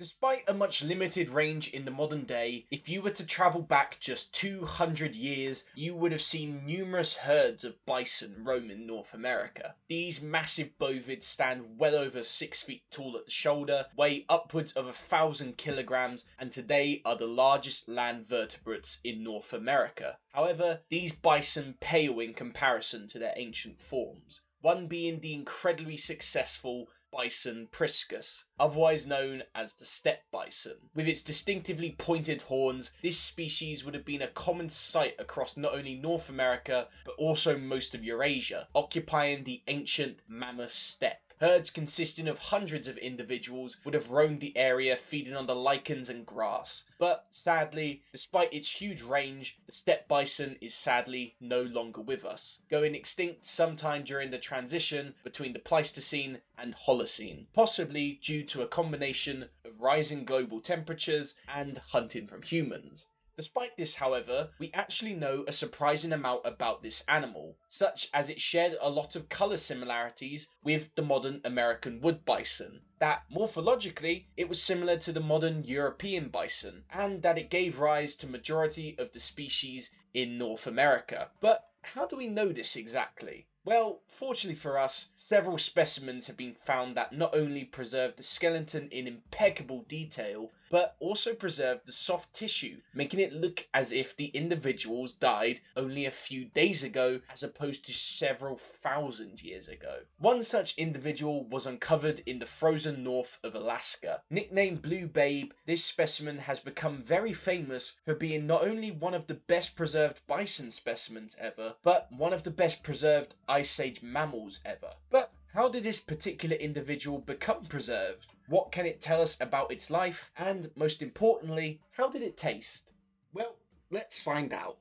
Despite a much limited range in the modern day, if you were to travel back just 200 years, you would have seen numerous herds of bison roaming North America. These massive bovids stand well over 6 feet tall at the shoulder, weigh upwards of 1,000 kilograms, and today are the largest land vertebrates in North America. However, these bison pale in comparison to their ancient forms, one being the incredibly successful bison priscus, otherwise known as the steppe bison. With its distinctively pointed horns, this species would have been a common sight across not only North America, but also most of Eurasia, occupying the ancient mammoth steppe. Herds consisting of hundreds of individuals would have roamed the area, feeding on the lichens and grass. But sadly, despite its huge range, the steppe bison is sadly no longer with us, going extinct sometime during the transition between the Pleistocene and Holocene, possibly due to a combination of rising global temperatures and hunting from humans. Despite this, however, we actually know a surprising amount about this animal, such as it shared a lot of colour similarities with the modern American wood bison, that morphologically it was similar to the modern European bison, and that it gave rise to majority of the species in North America. But how do we know this exactly? Well, fortunately for us, several specimens have been found that not only preserve the skeleton in impeccable detail, but also preserve the soft tissue, making it look as if the individuals died only a few days ago as opposed to several thousand years ago. One such individual was uncovered in the frozen north of Alaska. Nicknamed Blue Babe, this specimen has become very famous for being not only one of the best preserved bison specimens ever, but one of the best preserved Ice Age mammals ever. But how did this particular individual become preserved? What can it tell us about its life? And most importantly, how did it taste? Well, let's find out.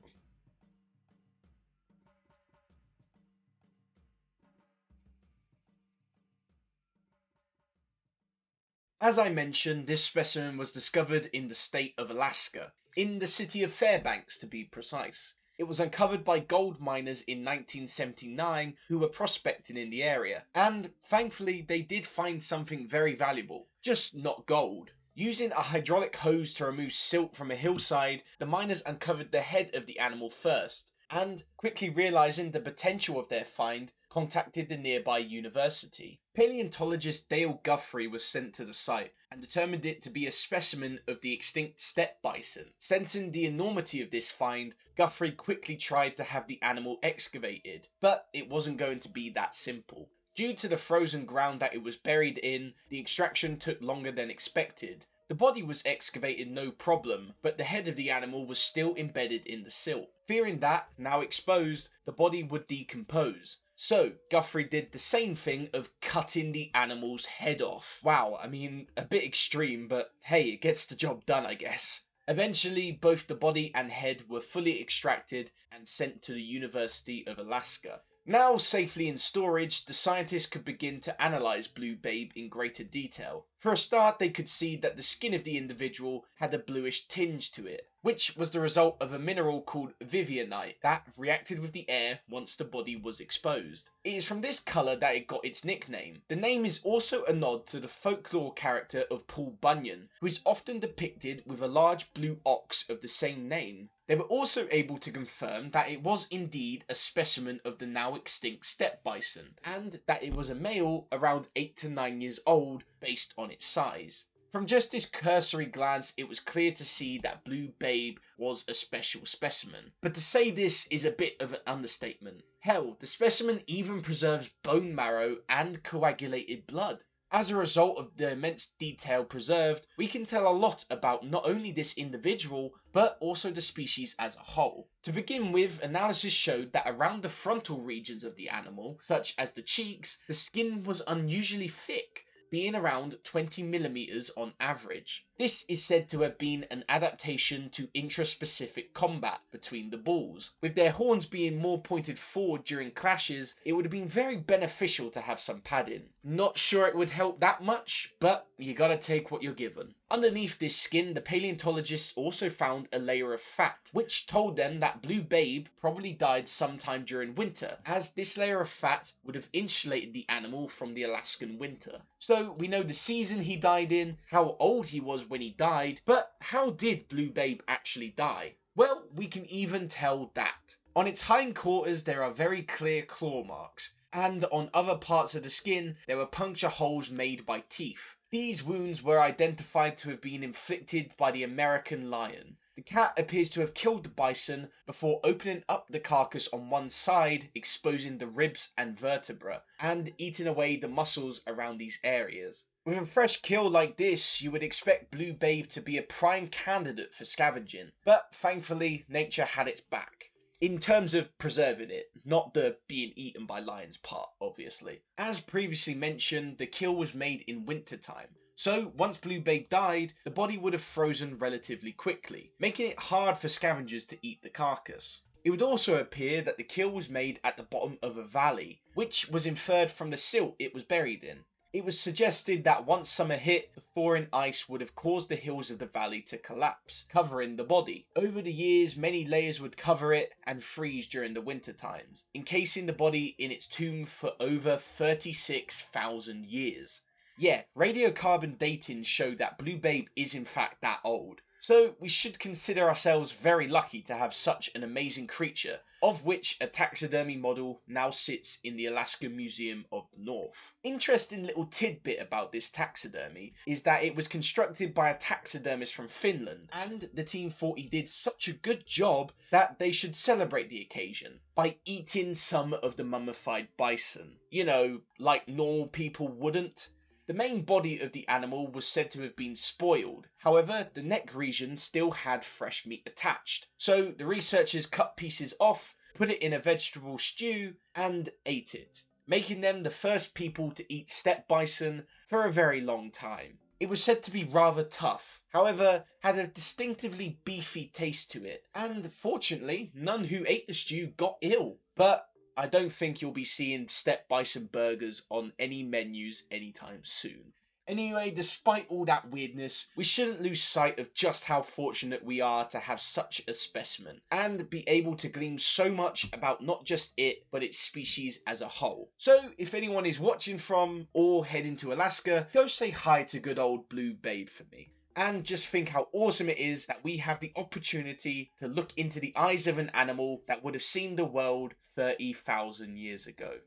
As I mentioned, this specimen was discovered in the state of Alaska, in the city of Fairbanks to be precise. It was uncovered by gold miners in 1979 who were prospecting in the area, and thankfully they did find something very valuable, just not gold. Using a hydraulic hose to remove silt from a hillside, the miners uncovered the head of the animal first, and quickly realizing the potential of their find, contacted the nearby university. Paleontologist Dale Guthrie was sent to the site and determined it to be a specimen of the extinct steppe bison. Sensing the enormity of this find, Guthrie quickly tried to have the animal excavated, but it wasn't going to be that simple. Due to the frozen ground that it was buried in, the extraction took longer than expected. The body was excavated no problem, but the head of the animal was still embedded in the silt. Fearing that, now exposed, the body would decompose. So, Guthrie did the same thing of cutting the animal's head off. Wow, I mean, a bit extreme, but hey, it gets the job done, I guess. Eventually, both the body and head were fully extracted and sent to the University of Alaska. Now safely in storage, the scientists could begin to analyse Blue Babe in greater detail. For a start, they could see that the skin of the individual had a bluish tinge to it, which was the result of a mineral called vivianite that reacted with the air once the body was exposed. It is from this colour that it got its nickname. The name is also a nod to the folklore character of Paul Bunyan, who is often depicted with a large blue ox of the same name. They were also able to confirm that it was indeed a specimen of the now extinct steppe bison, and that it was a male around 8 to 9 years old based on its size. From just this cursory glance, it was clear to see that Blue Babe was a special specimen. But to say this is a bit of an understatement. Hell, the specimen even preserves bone marrow and coagulated blood. As a result of the immense detail preserved, we can tell a lot about not only this individual, but also the species as a whole. To begin with, analysis showed that around the frontal regions of the animal, such as the cheeks, the skin was unusually thick, being around 20 millimeters on average. This is said to have been an adaptation to intraspecific combat between the bulls. With their horns being more pointed forward during clashes, it would have been very beneficial to have some padding. Not sure it would help that much, but you gotta take what you're given. Underneath this skin, the paleontologists also found a layer of fat, which told them that Blue Babe probably died sometime during winter, as this layer of fat would have insulated the animal from the Alaskan winter. So we know the season he died in, how old he was when he died, but how did Blue Babe actually die? Well, we can even tell that. On its hindquarters there are very clear claw marks, and on other parts of the skin there were puncture holes made by teeth. These wounds were identified to have been inflicted by the American lion. The cat appears to have killed the bison before opening up the carcass on one side, exposing the ribs and vertebra, and eating away the muscles around these areas. With a fresh kill like this, you would expect Blue Babe to be a prime candidate for scavenging, but thankfully nature had its back. In terms of preserving it, not the being eaten by lions part, obviously. As previously mentioned, the kill was made in winter time. So, once Blue Babe died, the body would have frozen relatively quickly, making it hard for scavengers to eat the carcass. It would also appear that the kill was made at the bottom of a valley, which was inferred from the silt it was buried in. It was suggested that once summer hit, the thawing ice would have caused the hills of the valley to collapse, covering the body. Over the years, many layers would cover it and freeze during the winter times, encasing the body in its tomb for over 36,000 years. Yeah, radiocarbon dating showed that Blue Babe is in fact that old. So we should consider ourselves very lucky to have such an amazing creature, of which a taxidermy model now sits in the Alaska Museum of the North. Interesting little tidbit about this taxidermy is that it was constructed by a taxidermist from Finland, and the team thought he did such a good job that they should celebrate the occasion by eating some of the mummified bison. You know, like normal people wouldn't. The main body of the animal was said to have been spoiled. However, the neck region still had fresh meat attached. So the researchers cut pieces off, put it in a vegetable stew, and ate it, making them the first people to eat steppe bison for a very long time. It was said to be rather tough, however, had a distinctively beefy taste to it, and fortunately, none who ate the stew got ill. But I don't think you'll be seeing steppe bison burgers on any menus anytime soon. Anyway, despite all that weirdness, we shouldn't lose sight of just how fortunate we are to have such a specimen, and be able to glean so much about not just it, but its species as a whole. So, if anyone is watching from, or heading to Alaska, go say hi to good old Blue Babe for me. And just think how awesome it is that we have the opportunity to look into the eyes of an animal that would have seen the world 30,000 years ago.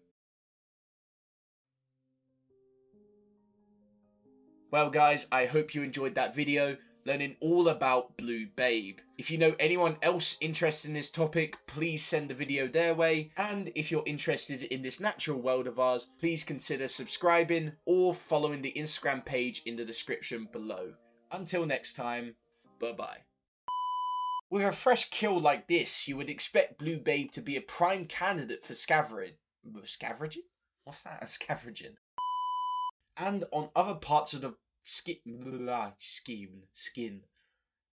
Well guys, I hope you enjoyed that video, learning all about Blue Babe. If you know anyone else interested in this topic, please send the video their way, and if you're interested in this natural world of ours, please consider subscribing or following the Instagram page in the description below. Until next time, bye-bye. With a fresh kill like this, you would expect Blue Babe to be a prime candidate for scavenging. Scavenging? What's that? A scavenging. And on other parts of the skin.